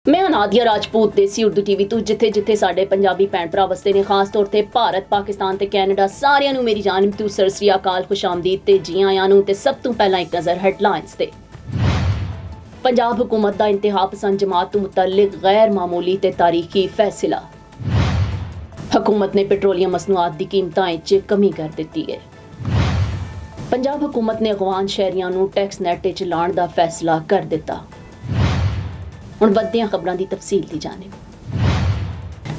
ਮੈਂ ਅਨਾਦਿਆ ਰਾਜਪੂਤ ਦੇਸੀ ਉਰਦੂ ਟੀਵੀ ਤੋਂ ਜਿੱਥੇ ਸਾਡੇ ਪੰਜਾਬੀ ਭੈਣ ਭਰਾ ਵਸਦੇ ਨੇ, ਖਾਸ ਤੌਰ ਤੇ ਭਾਰਤ, ਪਾਕਿਸਤਾਨ ਤੇ ਕੈਨੇਡਾ, ਸਾਰਿਆਂ ਨੂੰ ਮੇਰੀ ਜਾਨਮ ਤੋਂ ਸਤਿ ਸ੍ਰੀ ਅਕਾਲ, ਖੁਸ਼ਾਮਦੀਦ ਤੇ ਜੀ ਆਇਆਂ ਨੂੰ। ਤੇ ਸਭ ਤੋਂ ਪਹਿਲਾਂ ਇੱਕ ਨਜ਼ਰ ਹੈਡਲਾਈਨਸ ਤੇ। ਪੰਜਾਬ ਹੁਕੂਮਤ ਦਾ ਇੰਤਹਾ ਪਸੰਦ ਜਮਾਤ ਤੋਂ ਮੁਤਅਲਕ ਗੈਰ ਮਾਮੂਲੀ ਤੇ ਤਾਰੀਖੀ ਫੈਸਲਾ। ਹੁਕੂਮਤ ਨੇ ਪੈਟਰੋਲੀਅਮ ਮਸਨੂਆਤ ਦੀ ਕੀਮਤਾਂ ਵਿੱਚ ਕਮੀ ਕਰ ਦਿੱਤੀ ਹੈ। ਪੰਜਾਬ ਹੁਕੂਮਤ ਨੇ ਅਫਗਾਨ ਸ਼ਹਿਰੀਆਂ ਨੂੰ ਟੈਕਸ ਨੈਟ ਵਿੱਚ ਲਾਉਣ ਦਾ ਫੈਸਲਾ ਕਰ ਦਿੱਤਾ। ਹੁਣ ਵੱਧਦੇ ਹਾਂ ਖਬਰਾਂ ਦੀ ਤਫਸੀਲ ਦੀ ਜਾਣਿਬ।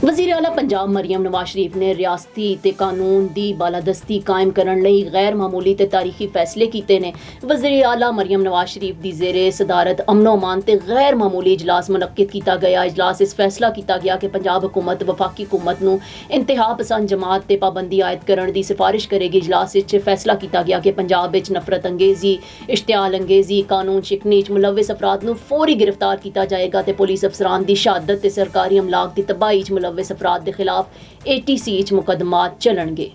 ਵਜ਼ੀਰ ਆਲਾ ਪੰਜਾਬ ਮਰੀਮ ਨਵਾਜ਼ ਸ਼ਰੀਫ ਨੇ ਰਿਆਸਤੀ ਤੇ ਕਾਨੂੰਨ ਦੀ ਬਾਲਾਦਸਤੀ ਕਾਇਮ ਕਰਨ ਲਈ ਗੈਰ ਮਾਮੂਲੀ ਤੇ ਤਾਰੀਖੀ ਫੈਸਲੇ ਕੀਤੇ ਨੇ। ਵਜ਼ੀਰ ਆਲਾ ਮਰੀਮ ਨਵਾਜ਼ ਸ਼ਰੀਫ ਦੀ ਜ਼ੇਰੇ ਸਦਾਰਤ ਅਮਨ ਓ ਅਮਾਨ ਤੇ ਗੈਰ ਮਾਮੂਲੀ ਇਜਲਾਸ ਮੁਨੱਕਿਦ ਕੀਤਾ ਗਿਆ। ਇਜਲਾਸ ਇਸ ਫੈਸਲਾ ਕੀਤਾ ਗਿਆ ਕਿ ਪੰਜਾਬ ਹੁਕੂਮਤ ਵਫਾਕੀ ਹੁਕੂਮਤ ਨੂੰ ਇੰਤਹਾ ਪਸੰਦ ਜਮਾਤ ਤੇ ਪਾਬੰਦੀ ਆਇਦ ਕਰਨ ਦੀ ਸਿਫਾਰਿਸ਼ ਕਰੇਗੀ। ਇਜਲਾਸ ਵਿੱਚ ਫੈਸਲਾ ਕੀਤਾ ਗਿਆ ਕਿ ਪੰਜਾਬ ਵਿੱਚ ਨਫ਼ਰਤ ਅੰਗੇਜ਼ੀ, ਇਸ਼ਤਿਆਲ ਅੰਗੇਜ਼ੀ, ਕਾਨੂੰਨ ਸ਼ਿਕਨੀ ਵਿੱਚ ਮੁਲਵਿਸ ਅਫਰਾਦ ਨੂੰ ਫੌਰੀ ਗ੍ਰਿਫਤਾਰ ਕੀਤਾ ਜਾਏਗਾ ਤੇ ਪੁਲਿਸ ਅਫਸਰਾਨ ਦੀ ਸ਼ਹਾਦਤ ਤੇ ਸਰਕਾਰੀ ਅਮਲਾਕ ਦੀ ਤਬਾਹੀ ਵਿੱਚ ਮੁਲਵਿਸ ਅਫਰਾਦ ਦੇ ਖਿਲਾਫ ATC ਵਿੱਚ ਮੁਕੱਦਮਾਤ ਚੱਲਣਗੇ।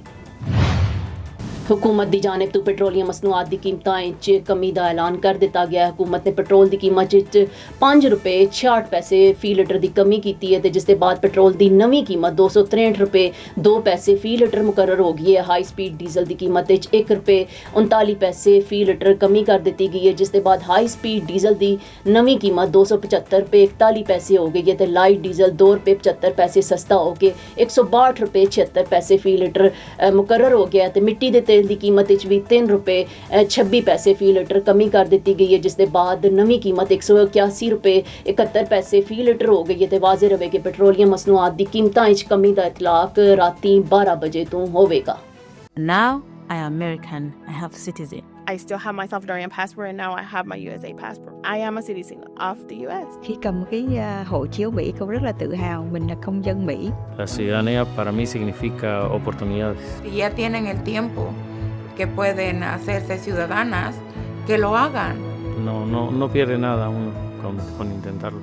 ਹੁਕੂਮਤ ਦੀ ਜਾਨਬ ਤੋਂ ਪੈਟਰੋਲੀਅਮ ਮਸਨੂਆਤ ਦੀ ਕੀਮਤਾਂ ਵਿੱਚ ਕਮੀ ਦਾ ਐਲਾਨ ਕਰ ਦਿੱਤਾ ਗਿਆ ਹੈ। ਹੁਕੂਮਤ ਨੇ ਪੈਟਰੋਲ ਦੀ ਕੀਮਤ ਵਿੱਚ 5 ਰੁਪਏ 66 ਪੈਸੇ ਫੀ ਲੀਟਰ ਦੀ ਕਮੀ ਕੀਤੀ ਹੈ ਤੇ ਜਿਸ ਦੇ ਬਾਅਦ ਪੈਟਰੋਲ ਦੀ ਨਵੀਂ ਕੀਮਤ 263 ਰੁਪਏ 2 ਪੈਸੇ ਫੀ ਲੀਟਰ ਮੁਕਰਰ ਹੋ ਗਈ ਹੈ। ਹਾਈ ਸਪੀਡ ਡੀਜ਼ਲ ਦੀ ਕੀਮਤ ਵਿੱਚ 1 ਰੁਪਏ 39 ਪੈਸੇ ਫੀ ਲੀਟਰ ਕਮੀ ਕਰ ਦਿੱਤੀ ਗਈ ਹੈ, ਜਿਸ ਦੇ ਬਾਅਦ ਹਾਈ ਸਪੀਡ ਡੀਜ਼ਲ ਦੀ ਨਵੀਂ ਕੀਮਤ 275 ਰੁਪਏ 41 ਪੈਸੇ ਹੋ ਗਈ ਹੈ ਤੇ ਲਾਈਟ ਡੀਜ਼ਲ 2 ਰੁਪਏ 75 ਪੈਸੇ ਸਸਤਾ ਹੋ ਕੇ 162 ਰੁਪਏ 76 ਪੈਸੇ ਫੀ ਲੀਟਰ ਮੁਕਰਰ ਹੋ ਗਿਆ ਤੇ ਮਿੱਟੀ ਦੇ ਦੀ ਕੀਮਤ ਵਿੱਚ ਵੀ 3 ਰੁਪਏ 26 ਪੈਸੇ ਫੀ ਲੀਟਰ ਕਮੀ ਕਰ ਦਿੱਤੀ ਗਈ ਹੈ, ਜਿਸ ਦੇ ਬਾਅਦ ਨਵੀਂ ਕੀਮਤ 181 ਰੁਪਏ 71 ਪੈਸੇ ਫੀ ਲੀਟਰ ਹੋ ਗਈ ਹੈ ਤੇ ਵਾਜ਼ਿਹ ਰਵੇ ਕਿ ਪੈਟਰੋਲੀਅਮ ਮਸਨੂਆਤ ਦੀ ਕੀਮਤਾਂ ਵਿੱਚ ਕਮੀ ਦਾ ਇਤਲਾਕ ਰਾਤੀ 12 ਵਜੇ ਤੋਂ ਹੋਵੇਗਾ। Now I am American. I have citizen. I still have my Salvadorian passport and now I have my USA passport. I am a citizen of the US. Khi cầm cái hộ chiếu Mỹ, con rất là tự hào mình là công dân Mỹ. La ciudadanía para mí significa oportunidades. Si ya tienen el tiempo que pueden hacerse ciudadanas, que lo hagan. No pierde nada uno con intentarlo.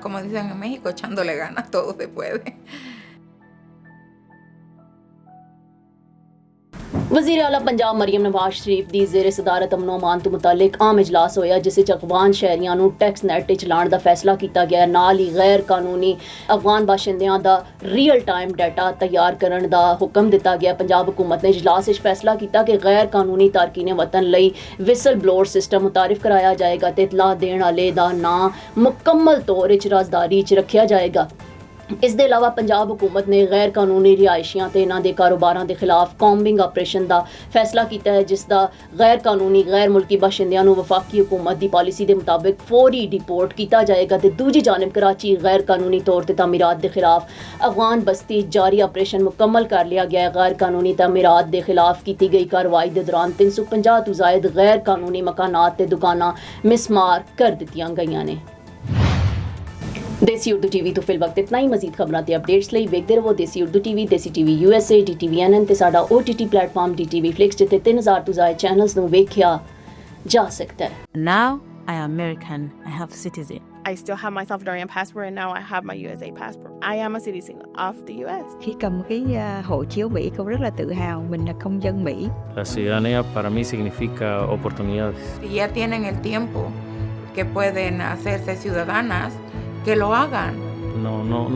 Como dicen en México, echándole ganas, todo se puede. ਵਜ਼ੀਰ ਆਲਾ ਪੰਜਾਬ ਮਰੀਮ ਨਵਾਜ਼ ਸ਼ਰੀਫ ਦੀ ਜ਼ੇਰੇ ਸਦਾਰਤ ਅਮਨ ਓ ਅਮਾਨ ਤੋਂ ਮੁਤਅਲਕ ਆਮ ਇਜਲਾਸ ਹੋਇਆ, ਜਿਸ ਵਿੱਚ ਅਫਗਾਨ ਸ਼ਹਿਰੀਆਂ ਨੂੰ tax net ਵਿੱਚ ਲਾਉਣ ਦਾ ਫੈਸਲਾ ਕੀਤਾ ਗਿਆ। ਨਾਲ ਹੀ ਗੈਰ ਕਾਨੂੰਨੀ ਅਫਗਾਨ ਬਾਸ਼ਿੰਦਿਆਂ ਦਾ ਰੀਅਲ ਟਾਈਮ ਡਾਟਾ ਤਿਆਰ ਕਰਨ ਦਾ ਹੁਕਮ ਦਿੱਤਾ ਗਿਆ। ਪੰਜਾਬ ਹੁਕੂਮਤ ਨੇ ਇਜਲਾਸ ਵਿੱਚ ਫੈਸਲਾ ਕੀਤਾ ਕਿ ਗੈਰ ਕਾਨੂੰਨੀ ਤਾਰਕੀਨ ਵਤਨ ਲਈ ਵਿਸਲ ਬਲੋਅਰ ਸਿਸਟਮ ਮੁਤਾਰਿਫ ਕਰਾਇਆ ਜਾਏਗਾ ਤੇ ਇਤਲਾਹ ਦੇਣ ਵਾਲੇ ਦਾ ਨਾਂ ਮੁਕੰਮਲ ਤੌਰ ਵਿੱਚ ਰਾਜ਼ਦਾਰੀ 'ਚ ਰੱਖਿਆ ਜਾਏਗਾ। ਇਸ ਦੇ ਇਲਾਵਾ ਪੰਜਾਬ ਹੁਕੂਮਤ ਨੇ ਗੈਰ ਕਾਨੂੰਨੀ ਰਿਹਾਇਸ਼ੀਆਂ ਤੇ ਇਹਨਾਂ ਦੇ ਕਾਰੋਬਾਰਾਂ ਦੇ ਖਿਲਾਫ ਕੌਂਬਿੰਗ ਆਪਰੇਸ਼ਨ ਦਾ ਫੈਸਲਾ ਕੀਤਾ ਹੈ, ਜਿਸ ਦਾ ਗੈਰ ਕਾਨੂੰਨੀ ਗੈਰ ਮੁਲਕੀ ਬਾਸ਼ਿੰਦਿਆਂ ਨੂੰ ਵਫਾਕੀ ਹੁਕੂਮਤ ਦੀ ਪਾਲਿਸੀ ਦੇ ਮੁਤਾਬਿਕ ਫੌਰੀ ਡਿਪੋਰਟ ਕੀਤਾ ਜਾਏਗਾ ਤੇ ਦੂਜੀ ਜਾਨਬ ਕਰਾਚੀ ਗੈਰ ਕਾਨੂੰਨੀ ਤੌਰ ਤੇ ਤਾਮੀਰਾਤ ਦੇ ਖਿਲਾਫ ਅਫਗਾਨ ਬਸਤੀ ਜਾਰੀ ਆਪਰੇਸ਼ਨ ਮੁਕੰਮਲ ਕਰ ਲਿਆ ਗਿਆ ਹੈ। ਗੈਰ ਕਾਨੂੰਨੀ ਤਾਮੀਰਾਤ ਦੇ ਖਿਲਾਫ ਕੀਤੀ ਗਈ ਕਾਰਵਾਈ ਦੇ ਦੌਰਾਨ 350 ਤੋਂ ਜ਼ਾਇਦ ਗੈਰ ਕਾਨੂੰਨੀ ਮਕਾਨਾਤ ਤੇ ਦੁਕਾਨਾਂ ਮਿਸਮਾਰ ਕਰ ਦਿੱਤੀਆਂ ਗਈਆਂ ਨੇ। ਦੇਸੀ ਉਰਦੂ ਟੀਵੀ ਤੋਂ ਫਿਲ ਵਕਤ ਇਤਨਾ ਹੀ। ਮਜ਼ੀਦ ਖਬਰਾਂ ਤੇ ਅਪਡੇਟਸ ਲਈ ਵੇਖਦੇ ਰਹੋ ਦੇਸੀ ਉਰਦੂ ਟੀਵੀ, ਦੇਸੀ ਟੀਵੀ USA, DTV NN ਤੇ ਸਾਡਾ OTT ਪਲੇਟਫਾਰਮ DTV Flix, ਜਿੱਥੇ 3000 ਤੋਂ ਜ਼ਿਆਦਾ ਚੈਨਲਸ ਨੂੰ ਵੇਖਿਆ ਜਾ ਸਕਦਾ ਹੈ। Now I am American. I have citizen. I still have my Salvadorian passport and now I have my USA passport. I am a citizen of the US. Khi cầm cái hộ chiếu Mỹ, con rất là tự hào mình là công dân Mỹ. La ciudadanía para mí significa oportunidades. Si ya tienen el tiempo que pueden hacerse ciudadanas, que lo hagan.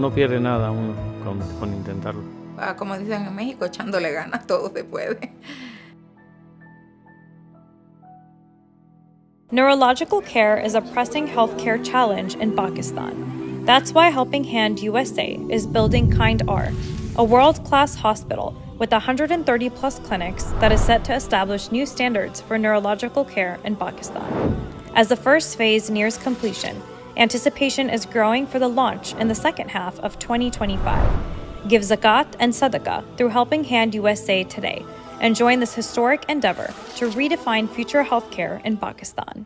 No pierde nada uno con intentarlo. Como dicen en México, echándole ganas, todo se puede. Neurological care is a pressing healthcare challenge in Pakistan. That's why Helping Hand USA is building Kind R, a world-class hospital with 130 plus clinics that is set to establish new standards for neurological care in Pakistan. As the first phase nears completion, anticipation is growing for the launch in the second half of 2025. Give zakat and sadaqah through Helping Hand USA today and join this historic endeavor to redefine future healthcare in Pakistan.